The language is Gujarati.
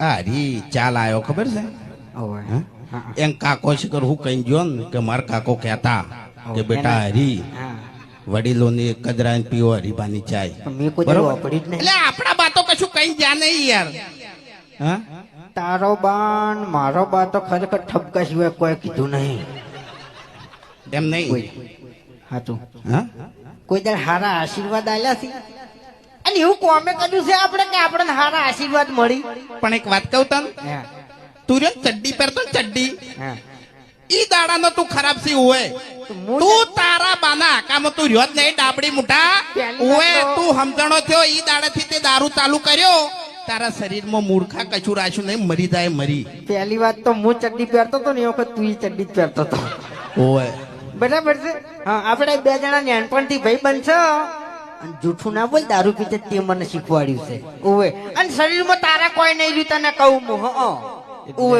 હરી ચાલ આવ્યો ખબર છે ઓવે હે? એમ કાકો શિકર હું કઈ ગયો ને કે મારા કાકો કહેતા કે બેટા હરી હા વડીલોની કદરાને પીવો હરીબાની ચાય પણ મેં કોઈ બરોબર? દાડો વાપરી જ નહીં. એટલે આપણા બાતો કશું કઈ જ્યાં નહીં યાર હા તારો બાન મારો બા તો ખરેખર ઠપકા સિવાય કોઈ કીધું નહીં. એમ નહીં કોઈ હાચું હા કોઈ દર હારા આશીર્વાદ આલ્યા છે અને એવું કોમે કર્યું છે આપણે કે આપણને હારા આશીર્વાદ મળી. પણ એક વાત કહું તને હા તું રહ્યો ને ચડ્ડી પહેરતો ને ચડ્ડી હા ઈ દાડાનો તું ખરાબ સી હોય તું તારા બાના આકામાં તું રહ્યો જ નહીં ડાબડી મુઠા પહેલી ઓએ વાત તો- તું સમજણો થયો ઈ દાડાથી તે દારૂ ચાલુ કર્યો તારા શરીરમાં મૂર્ખા કશું રાખ્યું નહીં મરી જાય મરી પહેલી વાત તો હું ચડ્ડી પહેરતો હતો ને એ વખત તું ચડ્ડી જ પહેરતો હતો. ઓએ બરાબર છે. હા આપણે બે જણા નાનપણથી ભાઈ બનશો અને જૂઠું ના બોલ દારૂ પીતે તે મને શીખવાડ્યું છે ઓવે અને શરીરમાં તારા કોઈ નહીં રહ્યું તને કહું હું ઓવે